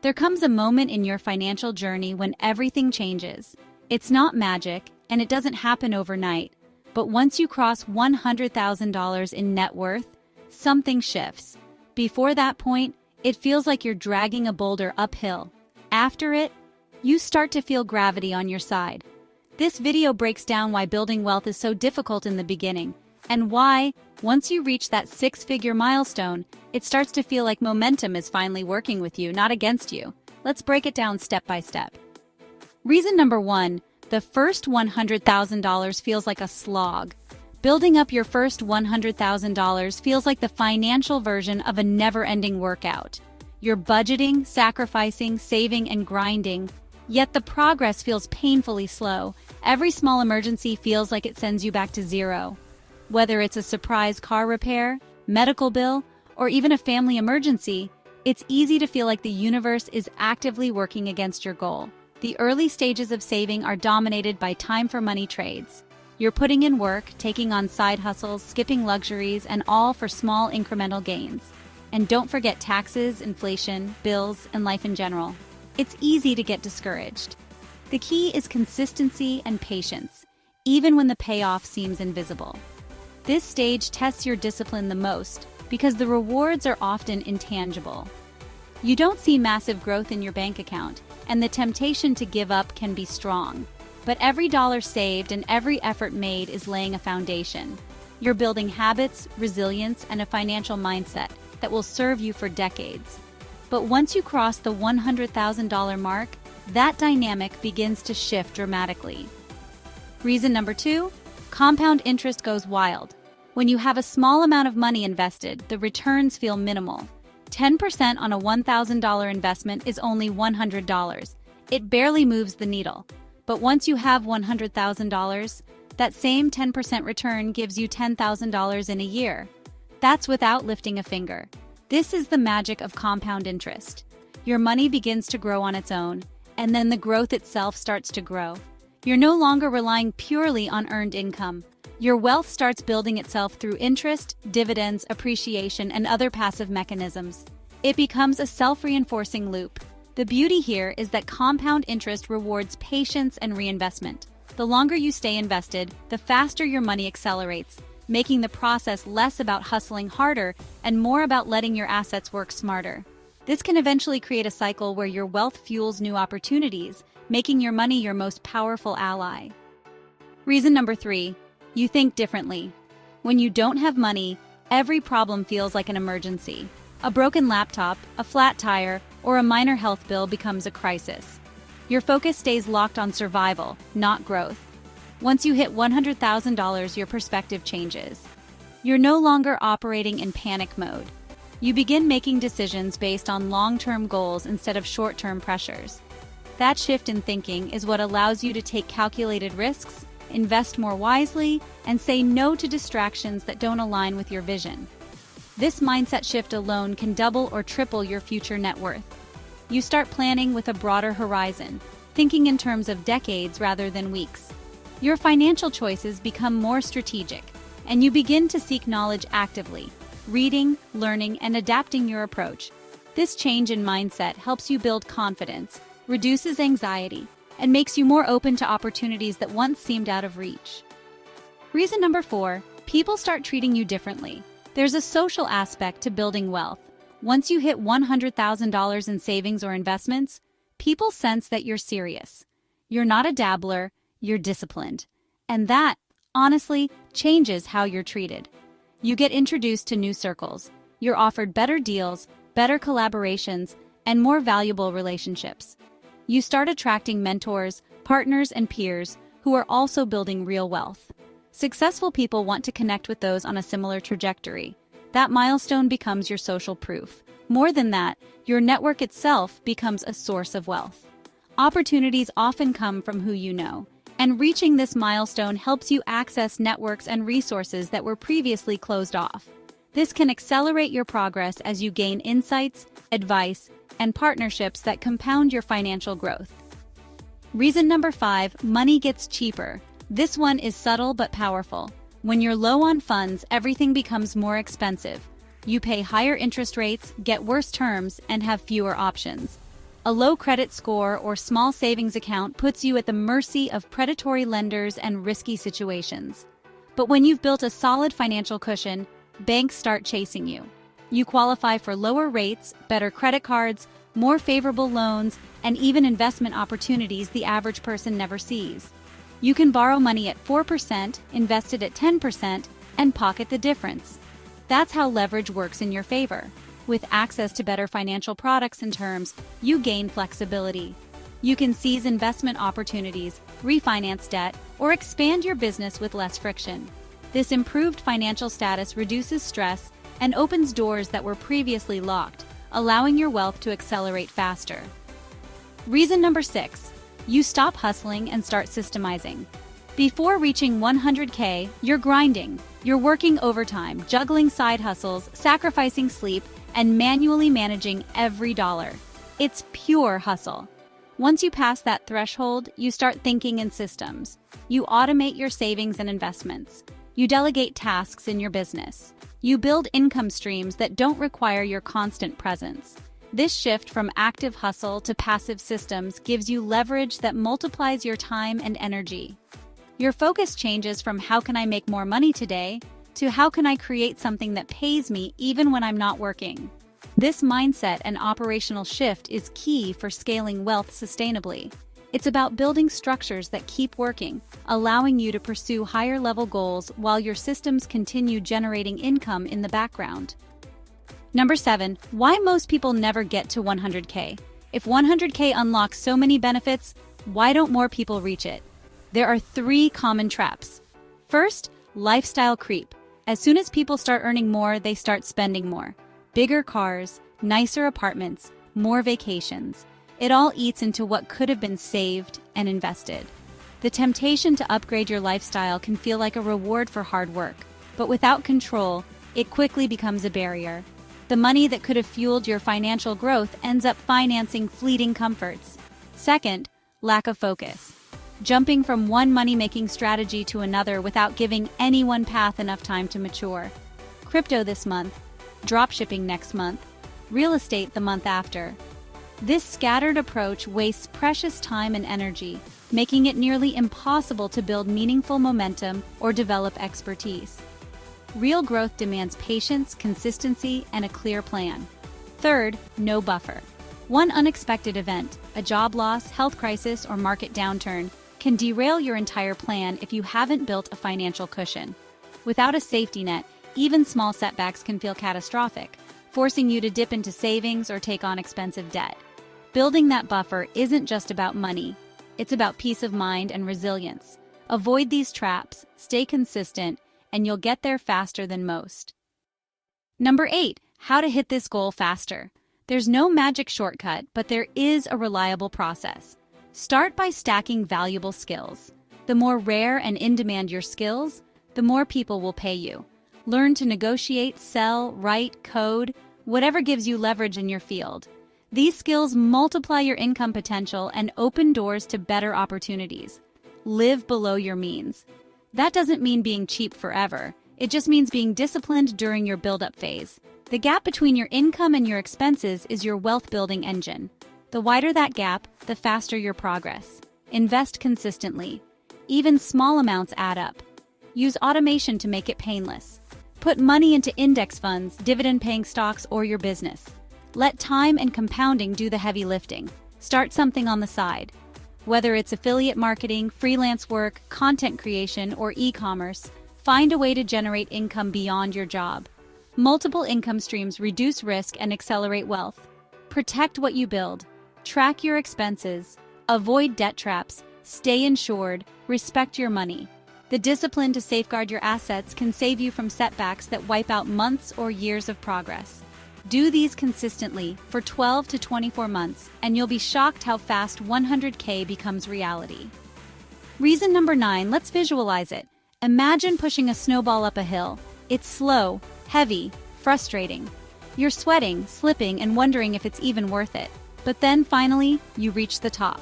There comes a moment in your financial journey when everything changes. It's not magic, and it doesn't happen overnight. But once you cross $100,000 in net worth, something shifts. Before that point, it feels like you're dragging a boulder uphill. After it, you start to feel gravity on your side. This video breaks down why building wealth is so difficult in the beginning, and why, once you reach that six-figure milestone, it starts to feel like momentum is finally working with you, not against you. Let's break it down step by step. Reason number 1, the first $100,000 feels like a slog. Building up your first $100,000 feels like the financial version of a never-ending workout. You're budgeting, sacrificing, saving, and grinding, yet the progress feels painfully slow. Every small emergency feels like it sends you back to zero. Whether it's a surprise car repair, medical bill, or even a family emergency, it's easy to feel like the universe is actively working against your goal. The early stages of saving are dominated by time-for-money trades. You're putting in work, taking on side hustles, skipping luxuries, and all for small incremental gains. And don't forget taxes, inflation, bills, and life in general. It's easy to get discouraged. The key is consistency and patience, even when the payoff seems invisible. This stage tests your discipline the most because the rewards are often intangible. You don't see massive growth in your bank account, and the temptation to give up can be strong. But every dollar saved and every effort made is laying a foundation. You're building habits, resilience, and a financial mindset that will serve you for decades. But once you cross the $100,000 mark, that dynamic begins to shift dramatically. Reason number 2, compound interest goes wild. When you have a small amount of money invested, the returns feel minimal. 10% on a $1,000 investment is only $100. It barely moves the needle. But once you have $100,000, that same 10% return gives you $10,000 in a year. That's without lifting a finger. This is the magic of compound interest. Your money begins to grow on its own, and then the growth itself starts to grow. You're no longer relying purely on earned income. Your wealth starts building itself through interest, dividends, appreciation, and other passive mechanisms. It becomes a self-reinforcing loop. The beauty here is that compound interest rewards patience and reinvestment. The longer you stay invested, the faster your money accelerates, making the process less about hustling harder and more about letting your assets work smarter. This can eventually create a cycle where your wealth fuels new opportunities, making your money your most powerful ally. Reason number 3, you think differently. When you don't have money, every problem feels like an emergency. A broken laptop, a flat tire, or a minor health bill becomes a crisis. Your focus stays locked on survival, not growth. Once you hit $100,000, your perspective changes. You're no longer operating in panic mode. You begin making decisions based on long-term goals instead of short-term pressures. That shift in thinking is what allows you to take calculated risks, invest more wisely, and say no to distractions that don't align with your vision. This mindset shift alone can double or triple your future net worth. You start planning with a broader horizon, thinking in terms of decades rather than weeks. Your financial choices become more strategic, and you begin to seek knowledge actively, reading, learning, and adapting your approach. This change in mindset helps you build confidence, reduces anxiety, and makes you more open to opportunities that once seemed out of reach. Reason number 4, people start treating you differently. There's a social aspect to building wealth. Once you hit $100,000 in savings or investments, people sense that you're serious. You're not a dabbler, you're disciplined. And that, honestly, changes how you're treated. You get introduced to new circles. You're offered better deals, better collaborations, and more valuable relationships. You start attracting mentors, partners, and peers who are also building real wealth. Successful people want to connect with those on a similar trajectory. That milestone becomes your social proof. More than that, your network itself becomes a source of wealth. Opportunities often come from who you know, and reaching this milestone helps you access networks and resources that were previously closed off. This can accelerate your progress as you gain insights, advice, and partnerships that compound your financial growth. Reason number 5, money gets cheaper. This one is subtle but powerful. When you're low on funds, everything becomes more expensive. You pay higher interest rates, get worse terms, and have fewer options. A low credit score or small savings account puts you at the mercy of predatory lenders and risky situations. But when you've built a solid financial cushion, banks start chasing you. You qualify for lower rates, better credit cards, more favorable loans, and even investment opportunities the average person never sees. You can borrow money at 4%, invest it at 10%, and pocket the difference. That's how leverage works in your favor. With access to better financial products and terms, you gain flexibility. You can seize investment opportunities, refinance debt, or expand your business with less friction. This improved financial status reduces stress and opens doors that were previously locked, allowing your wealth to accelerate faster. Reason number 6, you stop hustling and start systemizing. Before reaching 100K, you're grinding. You're working overtime, juggling side hustles, sacrificing sleep, and manually managing every dollar. It's pure hustle. Once you pass that threshold, you start thinking in systems. You automate your savings and investments. You delegate tasks in your business. You build income streams that don't require your constant presence. This shift from active hustle to passive systems gives you leverage that multiplies your time and energy. Your focus changes from how can I make more money today to how can I create something that pays me even when I'm not working. This mindset and operational shift is key for scaling wealth sustainably. It's about building structures that keep working, allowing you to pursue higher-level goals while your systems continue generating income in the background. Number 7, why most people never get to 100K. If 100K unlocks so many benefits, why don't more people reach it? There are 3 common traps. First, lifestyle creep. As soon as people start earning more, they start spending more. Bigger cars, nicer apartments, more vacations. It all eats into what could have been saved and invested. The temptation to upgrade your lifestyle can feel like a reward for hard work, but without control, it quickly becomes a barrier. The money that could have fueled your financial growth ends up financing fleeting comforts. Second, lack of focus. Jumping from one money-making strategy to another without giving any one path enough time to mature. Crypto this month, dropshipping next month, real estate the month after. This scattered approach wastes precious time and energy, making it nearly impossible to build meaningful momentum or develop expertise. Real growth demands patience, consistency, and a clear plan. Third, no buffer. One unexpected event, a job loss, health crisis, or market downturn, can derail your entire plan if you haven't built a financial cushion. Without a safety net, even small setbacks can feel catastrophic, forcing you to dip into savings or take on expensive debt. Building that buffer isn't just about money, it's about peace of mind and resilience. Avoid these traps, stay consistent, and you'll get there faster than most. Number 8, how to hit this goal faster. There's no magic shortcut, but there is a reliable process. Start by stacking valuable skills. The more rare and in-demand your skills, the more people will pay you. Learn to negotiate, sell, write, code, whatever gives you leverage in your field. These skills multiply your income potential and open doors to better opportunities. Live below your means. That doesn't mean being cheap forever. It just means being disciplined during your build-up phase. The gap between your income and your expenses is your wealth-building engine. The wider that gap, the faster your progress. Invest consistently. Even small amounts add up. Use automation to make it painless. Put money into index funds, dividend-paying stocks, or your business. Let time and compounding do the heavy lifting. Start something on the side. Whether it's affiliate marketing, freelance work, content creation, or e-commerce, find a way to generate income beyond your job. Multiple income streams reduce risk and accelerate wealth. Protect what you build. Track your expenses. Avoid debt traps. Stay insured. Respect your money. The discipline to safeguard your assets can save you from setbacks that wipe out months or years of progress. Do these consistently for 12 to 24 months, and you'll be shocked how fast 100K becomes reality. Reason number 9, let's visualize it. Imagine pushing a snowball up a hill. It's slow, heavy, frustrating. You're sweating, slipping, and wondering if it's even worth it. But then finally, you reach the top.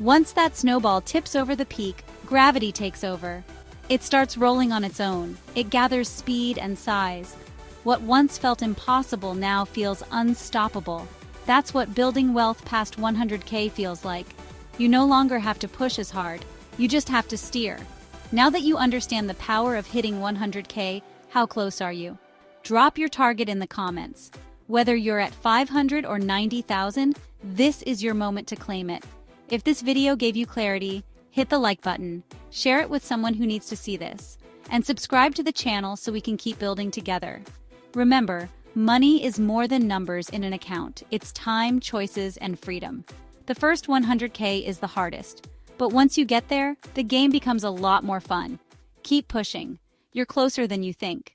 Once that snowball tips over the peak, gravity takes over. It starts rolling on its own. It gathers speed and size. What once felt impossible now feels unstoppable. That's what building wealth past 100K feels like. You no longer have to push as hard, you just have to steer. Now that you understand the power of hitting 100K, how close are you? Drop your target in the comments. Whether you're at 500 or 90,000, this is your moment to claim it. If this video gave you clarity, hit the like button, share it with someone who needs to see this, and subscribe to the channel so we can keep building together. Remember, money is more than numbers in an account. It's time, choices, and freedom. The first 100K is the hardest, but once you get there, the game becomes a lot more fun. Keep pushing. You're closer than you think.